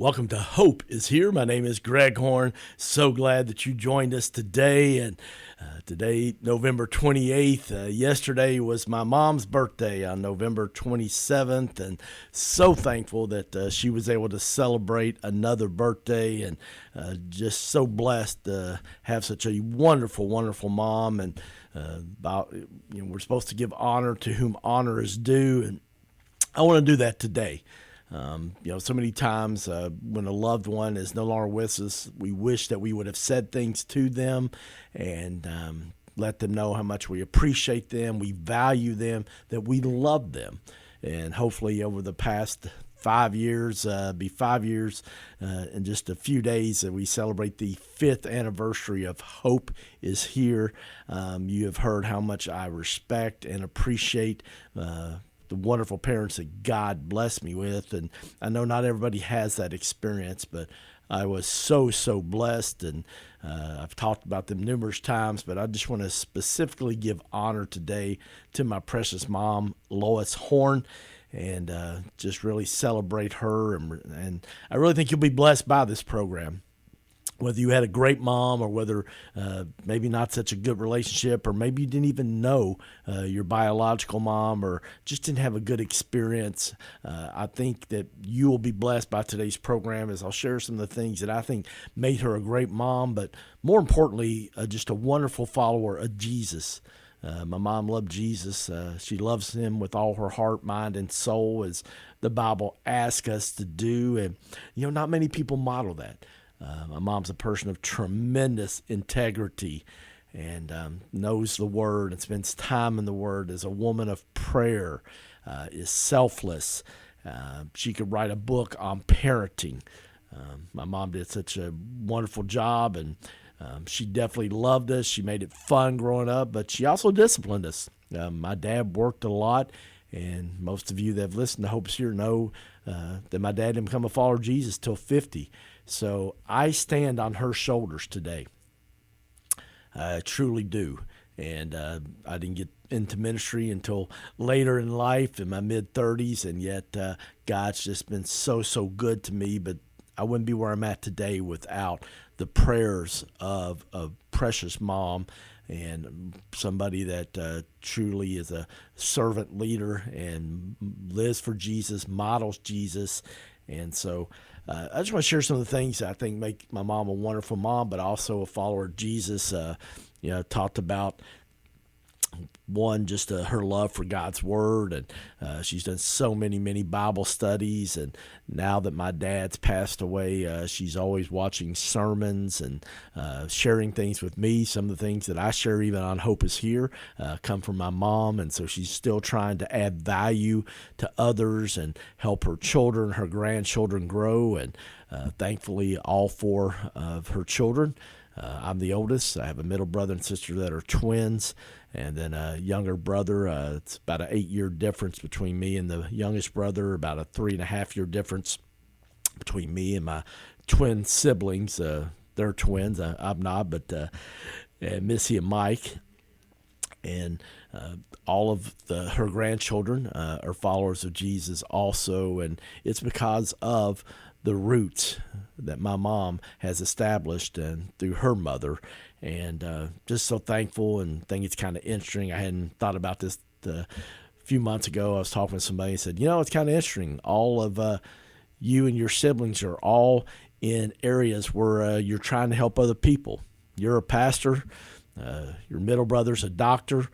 Welcome to Hope is Here. My name is Greg Horn. So glad that you joined us today. And today, November 28th. Yesterday was my mom's birthday on November 27th. And so thankful that she was able to celebrate another birthday. And just so blessed to have such a wonderful, wonderful mom. And we're supposed to give honor to whom honor is due. And I want to do that today. So many times when a loved one is no longer with us, we wish that we would have said things to them and let them know how much we appreciate them, we value them, that we love them. And hopefully over the past 5 years, in just a few days that we celebrate the 5th anniversary of Hope is Here. You have heard how much I respect and appreciate the wonderful parents that God blessed me with. And I know not everybody has that experience, but I was so blessed. And I've talked about them numerous times, but I just want to specifically give honor today to my precious mom, Lois Horn, and just really celebrate her. And I really think you'll be blessed by this program. Whether you had a great mom or whether maybe not such a good relationship, or maybe you didn't even know your biological mom or just didn't have a good experience, I think that you will be blessed by today's program as I'll share some of the things that I think made her a great mom, but more importantly, just a wonderful follower of Jesus. My mom loved Jesus. She loves him with all her heart, mind, and soul, as the Bible asks us to do. And, not many people model that. My mom's a person of tremendous integrity and knows the Word and spends time in the Word, is a woman of prayer, is selfless. She could write a book on parenting. My mom did such a wonderful job, and she definitely loved us. She made it fun growing up, but she also disciplined us. My dad worked a lot, and most of you that have listened to Hope's Here know that my dad didn't become a follower of Jesus till 50. So I stand on her shoulders today. I truly do. And I didn't get into ministry until later in life, in my mid-30s, and yet God's just been so good to me. But I wouldn't be where I'm at today without the prayers of a precious mom and somebody that truly is a servant leader and lives for Jesus, models Jesus. And so I just want to share some of the things that I think make my mom a wonderful mom, but also a follower of Jesus. Talked about one, just her love for God's Word, and she's done so many Bible studies, and now that my dad's passed away, she's always watching sermons and sharing things with me. Some of the things that I share even on Hope is Here come from my mom, and so she's still trying to add value to others and help her children, her grandchildren grow, and thankfully all 4 of her children. I'm the oldest. I have a middle brother and sister that are twins, and then a younger brother. It's about an 8-year difference between me and the youngest brother, about a 3.5-year difference between me and my twin siblings. They're twins. I'm not, but Missy and Mike. And all of her grandchildren are followers of Jesus also, and it's because of the roots that my mom has established and through her mother. And just so thankful, and think it's kind of interesting. I hadn't thought about this a few months ago. I was talking to somebody and said, it's kind of interesting. All of you and your siblings are all in areas where you're trying to help other people. You're a pastor. Your middle brother's a doctor.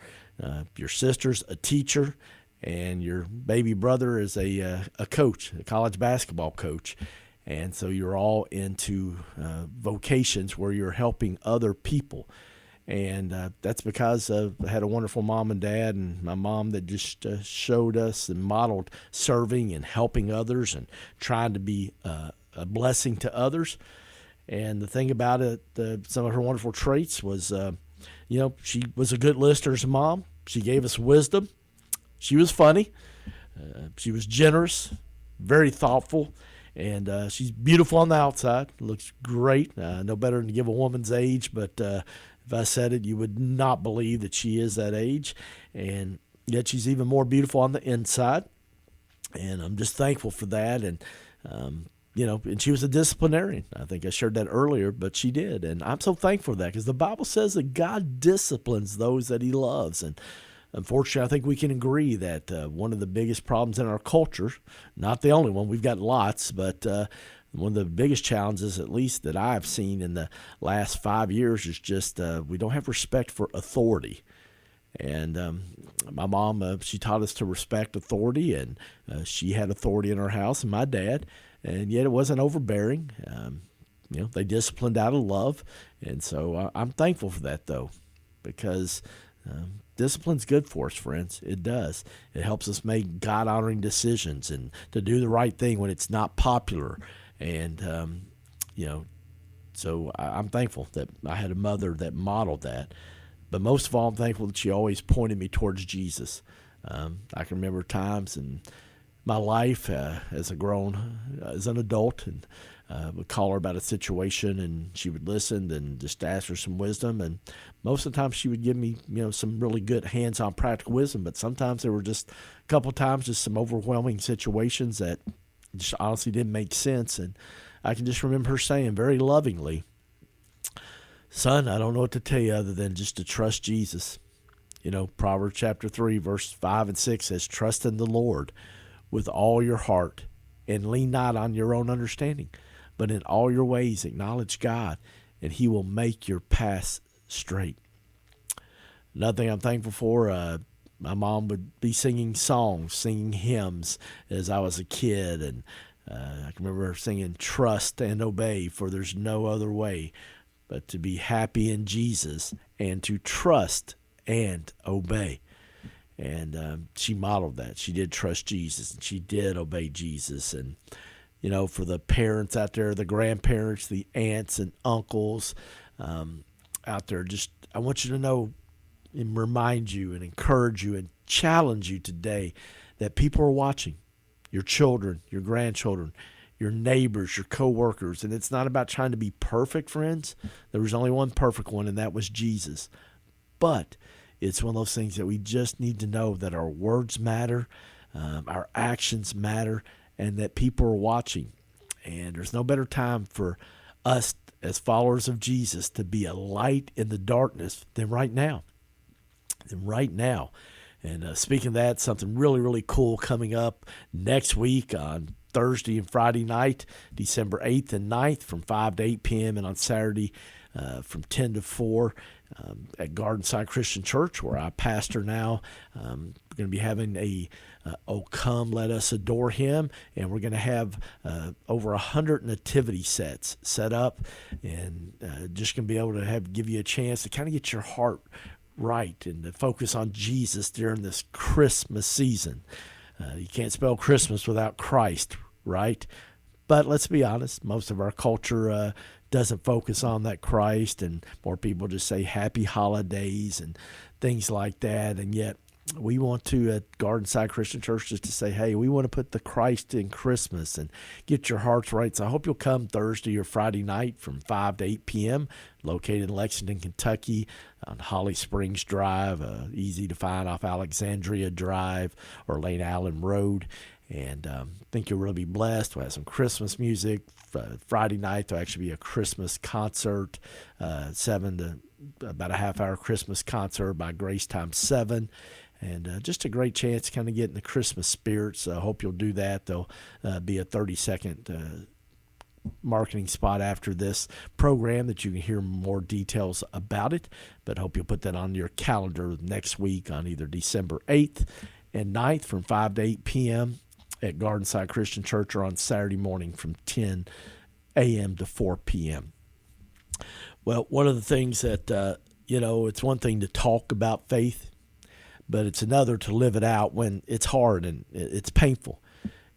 Your sister's a teacher. And your baby brother is a coach, a college basketball coach. And so you're all into vocations where you're helping other people. And that's because I had a wonderful mom and dad, and my mom that just showed us and modeled serving and helping others and trying to be a blessing to others. And the thing about it, some of her wonderful traits was, she was a good listener as a mom. She gave us wisdom. She was funny. She was generous, very thoughtful, and she's beautiful on the outside. Looks great. No better than to give a woman's age, but if I said it, you would not believe that she is that age. And yet she's even more beautiful on the inside. And I'm just thankful for that. And and she was a disciplinarian. I think I shared that earlier, but she did. And I'm so thankful for that because the Bible says that God disciplines those that he loves. And unfortunately, I think we can agree that one of the biggest problems in our culture, not the only one, we've got lots, but one of the biggest challenges, at least that I've seen in the last 5 years, is just we don't have respect for authority. And my mom, she taught us to respect authority, and she had authority in our house, and my dad, and yet it wasn't overbearing. They disciplined out of love, and so I'm thankful for that, though, because discipline's good for us, friends. It does. It helps us make God-honoring decisions and to do the right thing when it's not popular. And, so I'm thankful that I had a mother that modeled that. But most of all, I'm thankful that she always pointed me towards Jesus. I can remember times in my life as an adult, and would call her about a situation, and she would listen and just ask for some wisdom. And most of the time, she would give me, some really good hands-on practical wisdom. But sometimes there were just a couple times just some overwhelming situations that just honestly didn't make sense. And I can just remember her saying very lovingly, "Son, I don't know what to tell you other than just to trust Jesus." Proverbs chapter 3, verse 5 and 6 says, "Trust in the Lord with all your heart and lean not on your own understanding, but in all your ways acknowledge God, and he will make your paths straight." Another thing I'm thankful for, my mom would be singing songs, singing hymns as I was a kid, and I can remember her singing "Trust and Obey, for there's no other way but to be happy in Jesus and to trust and obey." And she modeled that. She did trust Jesus, and she did obey Jesus. And, for the parents out there, the grandparents, the aunts and uncles out there, just I want you to know and remind you and encourage you and challenge you today that people are watching. Your children, your grandchildren, your neighbors, your coworkers. And it's not about trying to be perfect, friends. There was only one perfect one, and that was Jesus. But it's one of those things that we just need to know that our words matter, our actions matter, and that people are watching. And there's no better time for us as followers of Jesus to be a light in the darkness than right now. And speaking of that, something really, really cool coming up next week on Thursday and Friday night, December 8th and 9th from 5 to 8 p.m. and on Saturday from 10 to 4 at Gardenside Christian Church, where I pastor now. We're going to be having a "Oh Come, Let Us Adore Him," and we're going to have over 100 nativity sets set up, and just going to be able to give you a chance to kind of get your heart right and to focus on Jesus during this Christmas season. You can't spell Christmas without Christ, right? But let's be honest, most of our culture doesn't focus on that Christ, and more people just say happy holidays and things like that. And yet we want to, at Gardenside Christian Church, just to say, hey, we want to put the Christ in Christmas and get your hearts right. So I hope you'll come Thursday or Friday night from 5 to 8 p.m., located in Lexington, Kentucky, on Holly Springs Drive, easy to find off Alexandria Drive or Lane Allen Road. And I think you'll really be blessed. We'll have some Christmas music. Friday night, there'll actually be a Christmas concert, 7 to about a half-hour Christmas concert by Grace Time 7. And just a great chance to kind of get in the Christmas spirit. So I hope you'll do that. There'll be a 30-second marketing spot after this program that you can hear more details about it. But I hope you'll put that on your calendar next week on either December 8th and 9th from 5 to 8 p.m. at Gardenside Christian Church, or on Saturday morning from 10 a.m. to 4 p.m. Well, one of the things that, it's one thing to talk about faith, but it's another to live it out when it's hard and it's painful.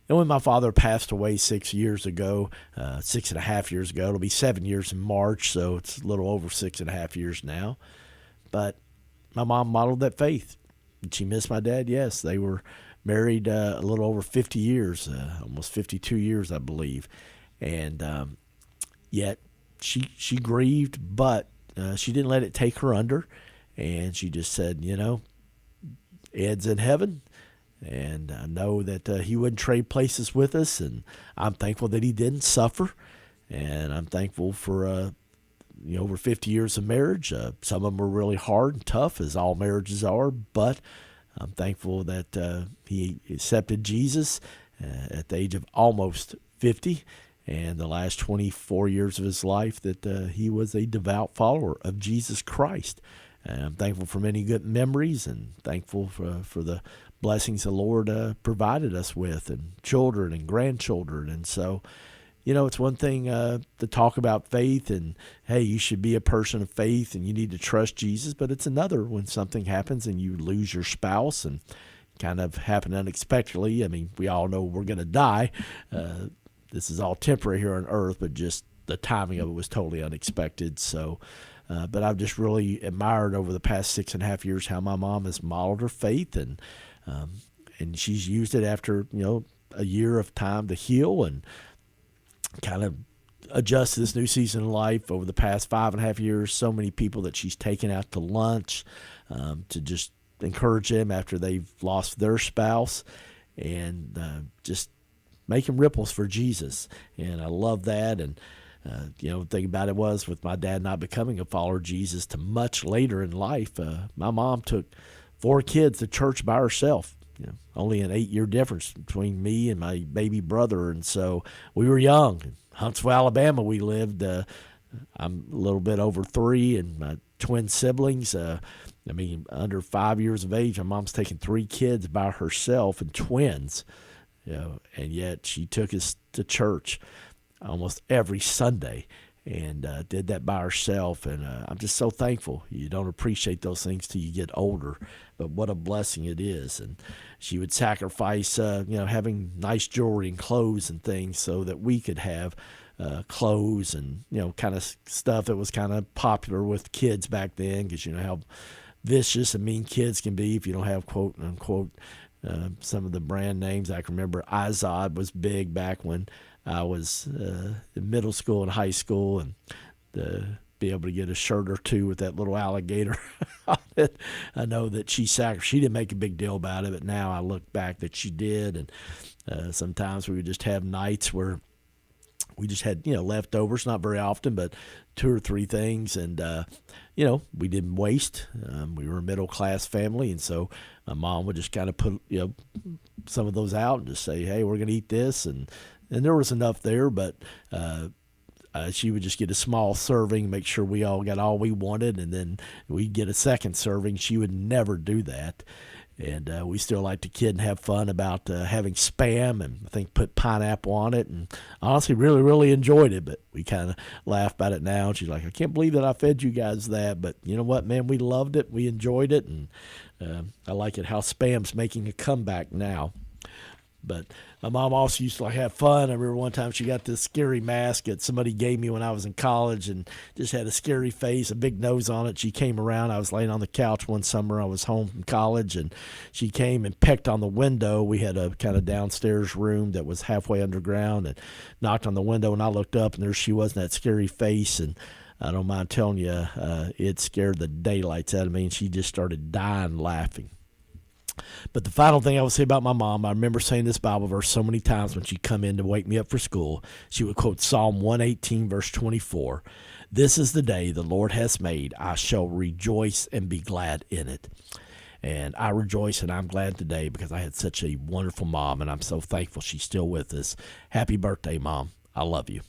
And when my father passed away 6 years ago, 6.5 years ago, it'll be 7 years in March, so it's a little over 6.5 years now. But my mom modeled that faith. Did she miss my dad? Yes, they were married a little over 50 years, almost 52 years, I believe. And yet she grieved, but she didn't let it take her under. And she just said, Ed's in heaven. And I know that he wouldn't trade places with us, and I'm thankful that he didn't suffer. And I'm thankful for over 50 years of marriage. Some of them were really hard and tough, as all marriages are, but I'm thankful that he accepted Jesus at the age of almost 50, and the last 24 years of his life that he was a devout follower of Jesus Christ. And I'm thankful for many good memories, and thankful for the blessings the Lord provided us with, and children and grandchildren. And so, it's one thing to talk about faith and, hey, you should be a person of faith and you need to trust Jesus. But it's another when something happens and you lose your spouse, and kind of happen unexpectedly. I mean, we all know we're going to die. This is all temporary here on earth, but just the timing of it was totally unexpected. So, but I've just really admired over the past 6.5 years how my mom has modeled her faith, and she's used it after, a year of time to heal and kind of adjust to this new season of life. Over the past 5.5 years, so many people that she's taken out to lunch to just encourage them after they've lost their spouse, and just making ripples for Jesus. And I love that. And the thing about it was, with my dad not becoming a follower of Jesus to much later in life, my mom took 4 kids to church by herself. Only an 8-year difference between me and my baby brother. And so we were young. In Huntsville, Alabama, we lived. I'm a little bit over 3, and my twin siblings, under 5 years of age. My mom's taken 3 kids by herself, and twins, and yet she took us to church almost every Sunday, and did that by herself. And I'm just so thankful. You don't appreciate those things till you get older, but what a blessing it is. And she would sacrifice, having nice jewelry and clothes and things so that we could have clothes and, kind of stuff that was kind of popular with kids back then, because you know how vicious and mean kids can be if you don't have, quote unquote, some of the brand names. I can remember Izod was big back when I was in middle school and high school, and to be able to get a shirt or two with that little alligator on it. I know that she didn't make a big deal about it, but now I look back that she did. And sometimes we would just have nights where we just had, leftovers, not very often, but 2 or 3 things. And, we didn't waste. We were a middle-class family, and so my mom would just kind of put, some of those out and just say, hey, we're going to eat this. And there was enough there, but she would just get a small serving, make sure we all got all we wanted, and then we'd get a second serving. She would never do that. And we still like to kid and have fun about having Spam, and I think put pineapple on it, and honestly really, really enjoyed it. But we kind of laugh about it now. And she's like, I can't believe that I fed you guys that. But you know what, man, we loved it. We enjoyed it. And I like it how Spam's making a comeback now. But my mom also used to have fun. I remember one time she got this scary mask that somebody gave me when I was in college, and just had a scary face, a big nose on it. She came around. I was laying on the couch one summer. I was home from college, and she came and pecked on the window. We had a kind of downstairs room that was halfway underground, and knocked on the window, and I looked up, and there she was in that scary face. And I don't mind telling you, it scared the daylights out of me, and she just started dying laughing. But the final thing I would say about my mom, I remember saying this Bible verse so many times when she'd come in to wake me up for school. She would quote Psalm 118, verse 24. This is the day the Lord has made. I shall rejoice and be glad in it. And I rejoice and I'm glad today because I had such a wonderful mom, and I'm so thankful she's still with us. Happy birthday, Mom. I love you.